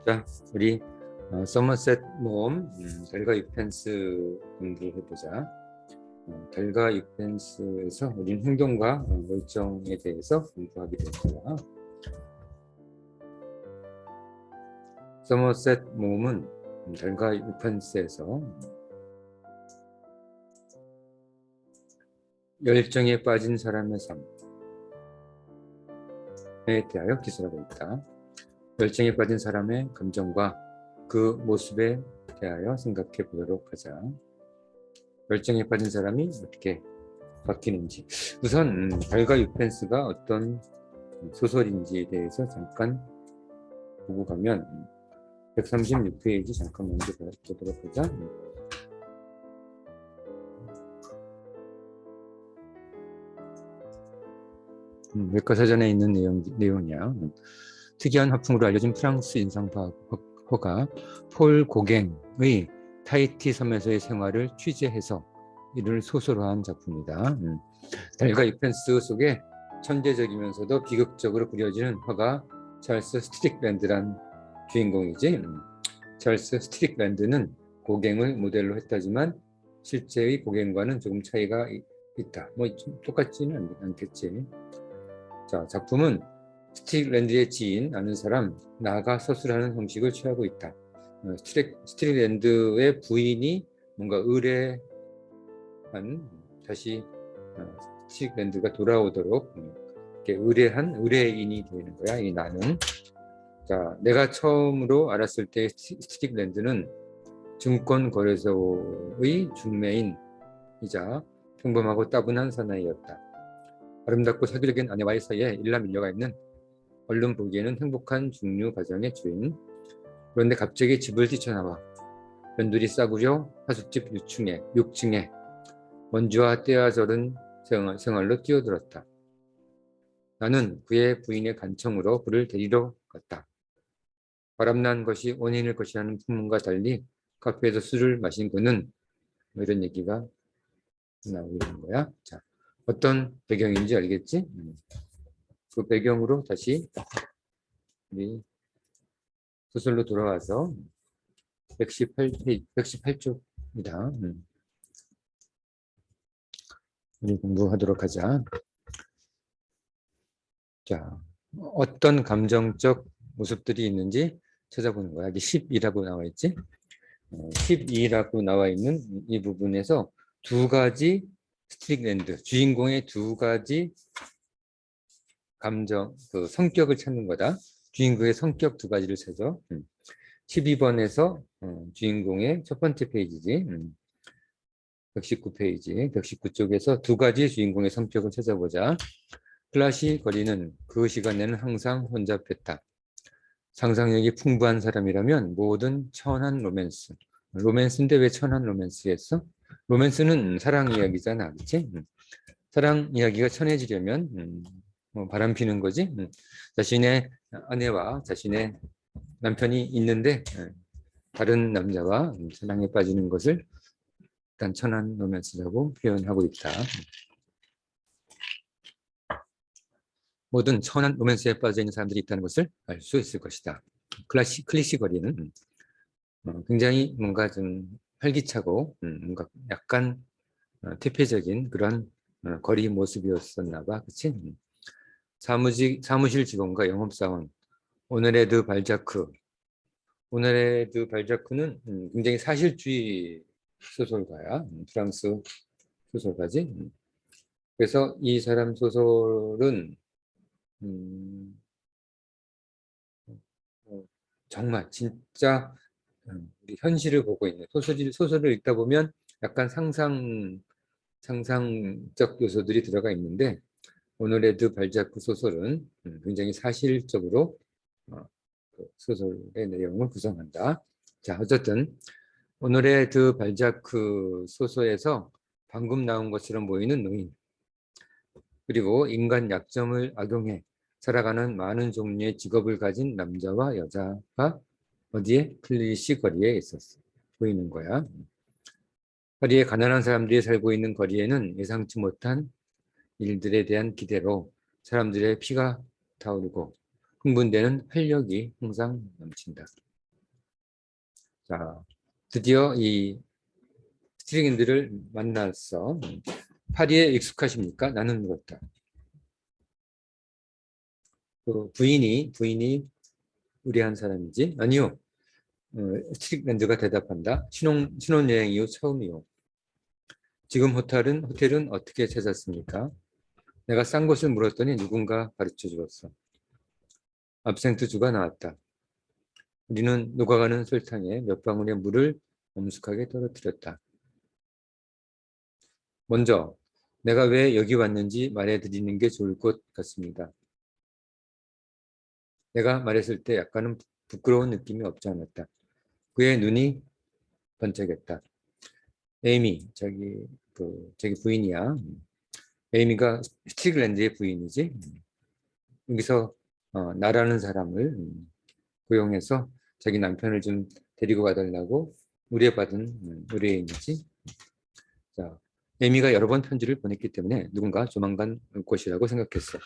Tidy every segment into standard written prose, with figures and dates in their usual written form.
자, 우리 서머셋 모험 달과 유펜스 공부해보자. 달과 유펜스에서 우린 행동과 열정에 대해서 공부하게 될 거야. 서머셋 모험은 달과 유펜스에서 열정에 빠진 사람의 삶에 대하여 기술하고 있다. 열정에 빠진 사람의 감정과 그 모습에 대하여 생각해 보도록 하자. 열정에 빠진 사람이 어떻게 바뀌는지. 우선 달과 유펜스가 어떤 소설인지에 대해서 잠깐 보고 가면 136페이지 잠깐 먼저 보도록 하자. 외과사전에 있는 내용이야. 특이한 화풍으로 알려진 프랑스 인상화가 폴 고갱의 타히티 섬에서의 생활을 취재해서 이를 소설화한 작품이다. 달과 유펜스 속에 천재적이면서도 비극적으로 그려지는 화가 찰스 스트릭랜드란 주인공이지. 찰스 스트릭랜드는 고갱을 모델로 했다지만 실제의 고갱과는 조금 차이가 있다. 뭐 똑같지는 않겠지. 자, 작품은 스트릭랜드의 지인, 아는 사람, 나가 서술하는 형식을 취하고 있다. 스트릭랜드의 부인이 뭔가 의뢰한, 다시 스트릭랜드가 돌아오도록 이렇게 의뢰한 의뢰인이 되는 거야, 이 나는. 자, 내가 처음으로 알았을 때 스트릭랜드는 증권거래소의 중매인이자 평범하고 따분한 사나이였다. 아름답고 사교적인 아내와의 사이에 일남일녀가 있는 얼른 보기에는 행복한 중류 가정의 주인. 그런데 갑자기 집을 뛰쳐나와 변두리 싸구려 하숙집 6층에 먼지와 때와 저른 생활로 뛰어들었다. 나는 그의 부인의 간청으로 그를 데리러 갔다. 바람난 것이 원인일 것이라는 풍문과 달리 카페에서 술을 마신 그는 뭐 이런 얘기가 나오고 있는 거야. 자, 어떤 배경인지 알겠지? 그 배경으로 다시 우리 소설로 돌아와서 118쪽입니다. 우리 공부하도록 하자. 자, 어떤 감정적 모습들이 있는지 찾아보는 거야. 여기 10이라고 나와 있지? 12라고 나와 있는 이 부분에서 두 가지 스트릭랜드, 주인공의 두 가지 감정, 그 성격을 찾는 거다. 주인공의 성격 두 가지를 찾아. 12번에서 주인공의 첫 번째 페이지지. 119페이지, 119쪽에서 두 가지 주인공의 성격을 찾아보자. 클라시 거리는 그 시간에는 항상 혼잡했다. 상상력이 풍부한 사람이라면 뭐든 천한 로맨스. 로맨스인데 왜 천한 로맨스였어? 로맨스는 사랑 이야기잖아, 그렇지? 사랑 이야기가 천해지려면 바람 피는 거지. 자신의 아내와 자신의 남편이 있는데 다른 남자와 사랑에 빠지는 것을 일단 천한 로맨스라고 표현하고 있다. 모든 천한 로맨스에 빠져 있는 사람들이 있다는 것을 알 수 있을 것이다. 클래시 거리는 굉장히 뭔가 좀 활기차고 뭔가 약간 퇴폐적인 그런 거리 모습이었었나 봐. 그치? 사무실 직원과 영업사원 오너레드 발자크. 오너레드 발자크는 굉장히 사실주의 소설가야. 프랑스 소설가지. 그래서 이 사람 소설은 정말 진짜 우리 현실을 보고 있는 소설을 읽다 보면 약간 상상적 요소들이 들어가 있는데 오너레드 발자크 소설은 굉장히 사실적으로 그 소설의 내용을 구성한다. 자, 어쨌든 오너레드 발자크 소설에서 방금 나온 것처럼 보이는 노인, 그리고 인간 약점을 악용해 살아가는 많은 종류의 직업을 가진 남자와 여자가 어디에? 클리시 거리에 있었어. 보이는 거야. 거리에 가난한 사람들이 살고 있는 거리에는 예상치 못한 일들에 대한 기대로 사람들의 피가 타오르고 흥분되는 활력이 항상 넘친다. 자, 드디어 이 스트링인들을 만났어. 파리에 익숙하십니까? 나는 물었다. 그 부인이 의뢰한 사람이지? 아니요. 스트릭랜드가 대답한다. 신혼여행 이후 처음이요. 지금 호텔은 어떻게 찾았습니까? 내가 싼 곳을 물었더니 누군가 가르쳐 주었어. 압생트주가 나왔다. 우리는 녹아가는 설탕에 몇 방울의 물을 엄숙하게 떨어뜨렸다. 먼저 내가 왜 여기 왔는지 말해드리는 게 좋을 것 같습니다. 내가 말했을 때 약간은 부끄러운 느낌이 없지 않았다. 그의 눈이 번쩍였다. 에이미, 저기 부인이야. 에이미가 스틱랜드의 부인이지. 여기서 나라는 사람을 고용해서 자기 남편을 좀 데리고 가달라고 의뢰받은 의뢰인이지. 자, 에이미가 여러 번 편지를 보냈기 때문에 누군가 조만간 올 것이라고 생각했어.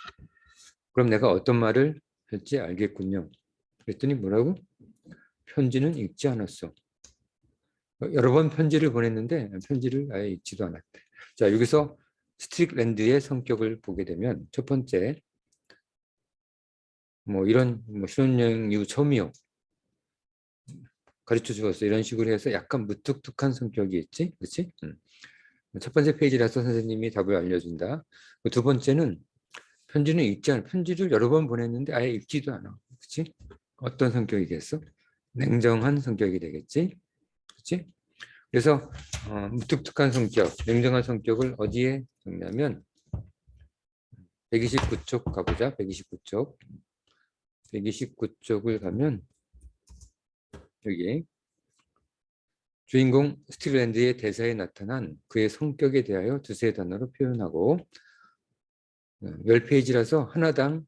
그럼 내가 어떤 말을 할지 알겠군요. 그랬더니 뭐라고? 편지는 읽지 않았어. 여러 번 편지를 보냈는데 편지를 아예 읽지도 않았대. 자, 여기서 스트릭랜드의 성격을 보게 되면 첫 번째, 이런 신혼여행 이후 처음이요. 가르쳐 주었어. 이런 식으로 해서 약간 무뚝뚝한 성격이 있지, 그렇지? 첫 번째 페이지라서 선생님이 답을 알려준다. 두 번째는 편지는 읽지 않아. 편지를 여러 번 보냈는데 아예 읽지도 않아. 그렇지? 어떤 성격이겠어? 냉정한 성격이 되겠지? 그렇지? 그래서 무뚝뚝한 성격, 냉정한 성격을 어디에 적냐면 129쪽 가보자. 129쪽. 129쪽을 가면 여기 주인공 스티글랜드의 대사에 나타난 그의 성격에 대하여 두세 단어로 표현하고 10페이지라서 하나당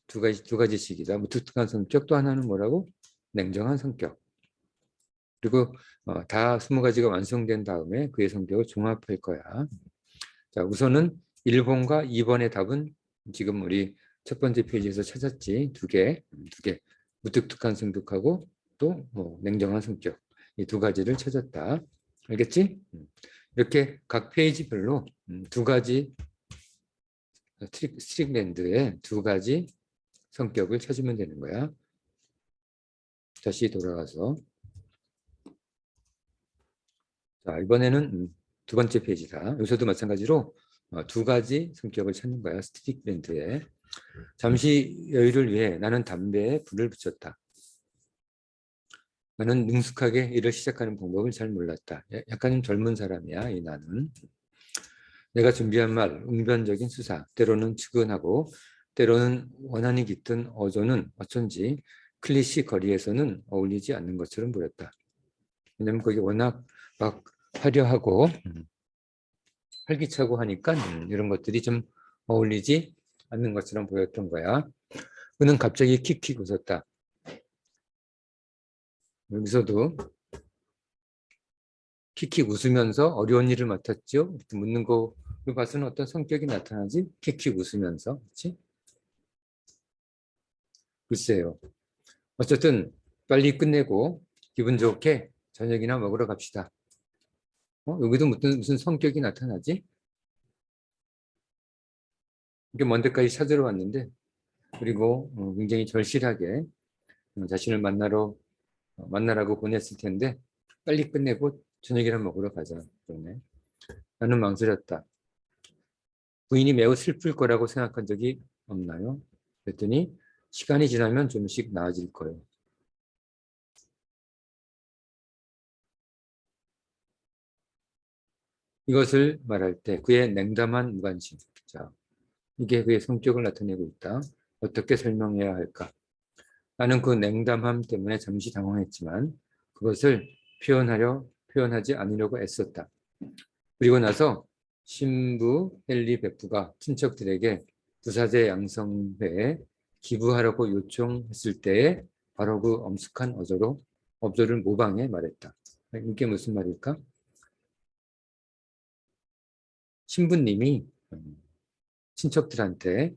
두 가지씩이다. 무뚝뚝한 성격, 또 하나는 뭐라고? 냉정한 성격. 그리고 다 20가지가 완성된 다음에 그의 성격을 종합할 거야. 자, 우선은 1번과 2번의 답은 지금 우리 첫 번째 페이지에서 찾았지. 두 개. 무뚝뚝한 성격하고 또 냉정한 성격. 이 두 가지를 찾았다. 알겠지? 이렇게 각 페이지별로 두 가지 스트릭랜드의 두 가지 성격을 찾으면 되는 거야. 다시 돌아가서. 자, 이번에는 두 번째 페이지다. 여기서도 마찬가지로 두 가지 성격을 찾는 거야. 스트릭랜드에. 잠시 여유를 위해 나는 담배에 불을 붙였다. 나는 능숙하게 일을 시작하는 방법을 잘 몰랐다. 약간 좀 젊은 사람이야, 이 나는. 내가 준비한 말, 웅변적인 수사, 때로는 측은하고 때로는 원한이 깃든 어조는 어쩐지 클리시 거리에서는 어울리지 않는 것처럼 보였다. 왜냐면 거기 워낙 막 화려하고 활기차고 하니까 이런 것들이 좀 어울리지 않는 것처럼 보였던 거야. 그는 갑자기 킥킥 웃었다. 여기서도 킥킥 웃으면서 어려운 일을 맡았죠. 묻는 거를 봐서는 어떤 성격이 나타나지? 킥킥 웃으면서. 그렇지? 글쎄요. 어쨌든 빨리 끝내고 기분 좋게 저녁이나 먹으러 갑시다. 여기도 무슨 성격이 나타나지? 이게 먼 데까지 찾으러 왔는데 그리고 굉장히 절실하게 자신을 만나라고 보냈을 텐데 빨리 끝내고 저녁이나 먹으러 가자. 그러네. 나는 망설였다. 부인이 매우 슬플 거라고 생각한 적이 없나요? 그랬더니 시간이 지나면 좀씩 나아질 거예요. 이것을 말할 때 그의 냉담한 무관심. 자, 이게 그의 성격을 나타내고 있다. 어떻게 설명해야 할까? 나는 그 냉담함 때문에 잠시 당황했지만 그것을 표현하지 않으려고 애썼다. 그리고 나서 신부 헨리 베프가 친척들에게 부사제 양성회에 기부하라고 요청했을 때에 바로 그 엄숙한 어조를 모방해 말했다. 이게 무슨 말일까? 신부님이 친척들한테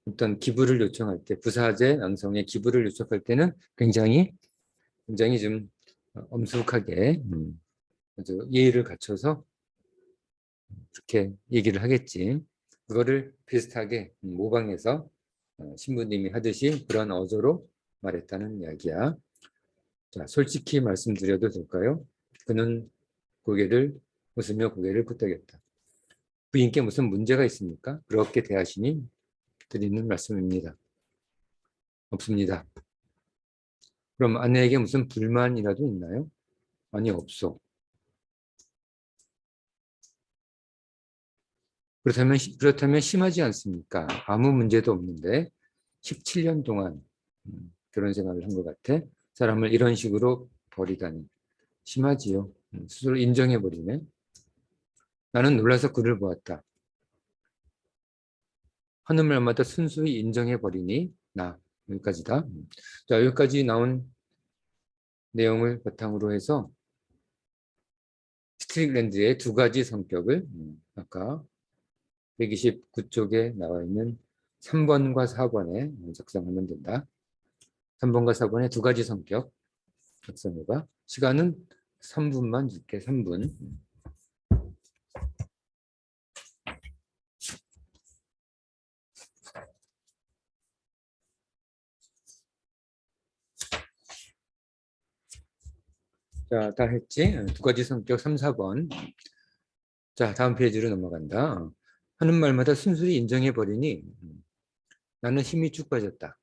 어떤 기부를 요청할 때, 부사제 양성에 기부를 요청할 때는 굉장히 좀 엄숙하게 아주 예의를 갖춰서 그렇게 얘기를 하겠지. 그거를 비슷하게 모방해서 신부님이 하듯이 그런 어조로 말했다는 이야기야. 자, 솔직히 말씀드려도 될까요? 그는 고개를 웃으며 고개를 끄덕였다. 부인께 무슨 문제가 있습니까? 그렇게 대하시니 드리는 말씀입니다. 없습니다. 그럼 아내에게 무슨 불만이라도 있나요? 아니, 없어. 그렇다면 심하지 않습니까? 아무 문제도 없는데 17년 동안 결혼 생활을 한 것 같아. 사람을 이런 식으로 버리다니 심하지요. 스스로 인정해버리네. 나는 놀라서 그를 보았다. 하는 말마다 순수히 인정해버리니 나. 여기까지다. 자, 여기까지 나온 내용을 바탕으로 해서 스트릭랜드의 두 가지 성격을 아까 129쪽에 나와 있는 3번과 4번에 작성하면 된다. 3번과 4번의 두 가지 성격 작성해봐. 시간은 3분만 줄게. 3분. 자, 다 했지? 두 가지 성격 3, 4번. 자, 다음 페이지로 넘어간다. 하는 말마다 순수히 인정해버리니 나는 힘이 쭉 빠졌다.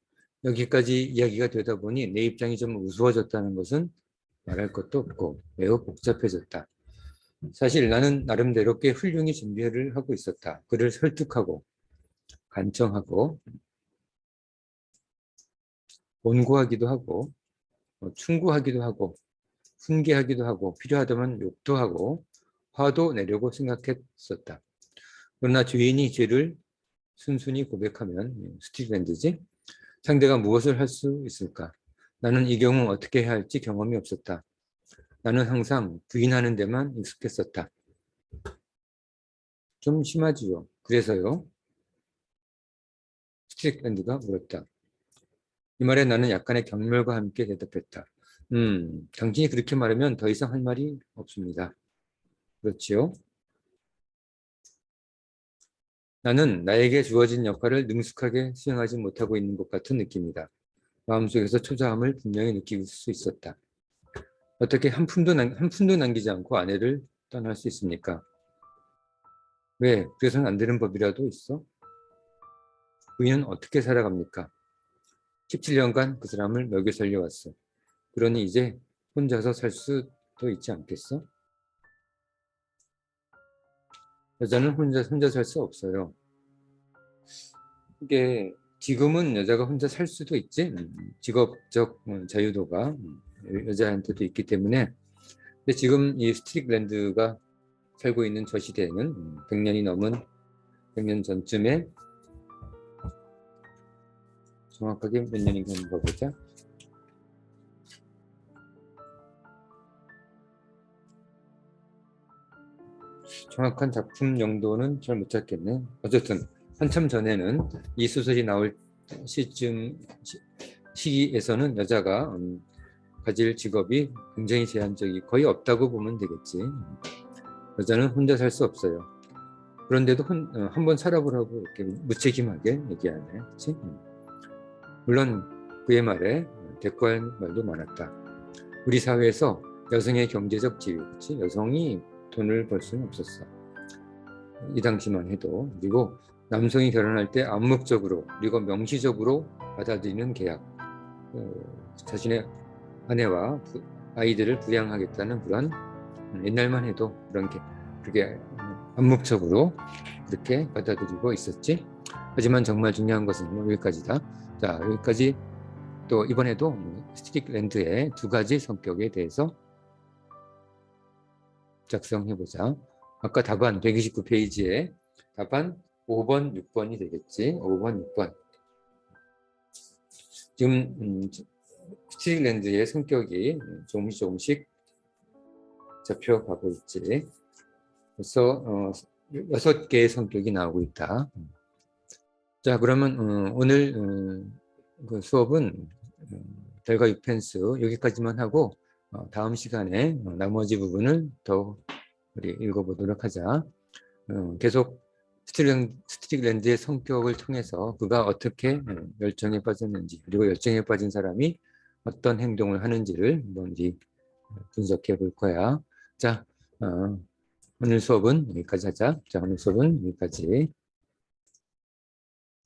여기까지 이야기가 되다 보니 내 입장이 좀 우스워졌다는 것은 말할 것도 없고 매우 복잡해졌다. 사실 나는 나름대로 꽤 훌륭히 준비를 하고 있었다. 그를 설득하고 간청하고 원고하기도 하고 충고하기도 하고 훈계하기도 하고 필요하다면 욕도 하고 화도 내려고 생각했었다. 그러나 주인이 죄를 순순히 고백하면 스티븐드지 상대가 무엇을 할 수 있을까? 나는 이 경우 어떻게 해야 할지 경험이 없었다. 나는 항상 부인하는 데만 익숙했었다. 좀 심하지요. 그래서요. 스티븐드가 물었다. 이 말에 나는 약간의 경멸과 함께 대답했다. 당신이 그렇게 말하면 더 이상 할 말이 없습니다. 그렇지요? 나는 나에게 주어진 역할을 능숙하게 수행하지 못하고 있는 것 같은 느낌이다. 마음속에서 초조함을 분명히 느낄 수 있었다. 어떻게 한 푼도 남기지 않고 아내를 떠날 수 있습니까? 왜? 그래서는 안 되는 법이라도 있어? 부인은 어떻게 살아갑니까? 17년간 그 사람을 먹여 살려왔어. 그러니 이제 혼자서 살 수도 있지 않겠어? 여자는 혼자 살 수 없어요. 이게 지금은 여자가 혼자 살 수도 있지. 직업적 자유도가 여자한테도 있기 때문에. 근데 지금 이 스트릭랜드가 살고 있는 저 시대에는 100년이 넘은 100년 전쯤에 정확하게 몇 년인가 한번 보자. 정확한 작품 용도는 잘 못 찾겠네. 어쨌든 한참 전에는 이 소설이 나올 시기에서는 여자가 가질 직업이 굉장히 제한적이 거의 없다고 보면 되겠지. 여자는 혼자 살 수 없어요. 그런데도 한번 살아보라고 이렇게 무책임하게 얘기하네. 그치? 물론 그의 말에 대꾸할 말도 많았다. 우리 사회에서 여성의 경제적 지위, 그치? 여성이 돈을 벌 수는 없었어. 이 당시만 해도. 그리고 남성이 결혼할 때 암묵적으로 그리고 명시적으로 받아들이는 계약, 자신의 아내와 아이들을 부양하겠다는 그런 옛날만 해도 그런 게 그게 암묵적으로 그렇게 받아들이고 있었지. 하지만 정말 중요한 것은 여기까지다. 자, 여기까지 또 이번에도 스트릭랜드의 두 가지 성격에 대해서 작성해보자. 아까 답안 129페이지에 답안 5번, 6번이 되겠지. 5번, 6번. 지금 스트릭랜드의 성격이 조금씩 잡혀가고 있지. 벌써 6개의 성격이 나오고 있다. 자, 그러면 오늘 그 수업은 별과 6펜스 여기까지만 하고 다음 시간에 나머지 부분을 더 우리 읽어보도록 하자. 계속 스틱랜드의 성격을 통해서 그가 어떻게 열정에 빠졌는지, 그리고 열정에 빠진 사람이 어떤 행동을 하는지를 한번 우리 분석해 볼 거야. 자, 오늘 수업은 여기까지 하자. 자, 오늘 수업은 여기까지.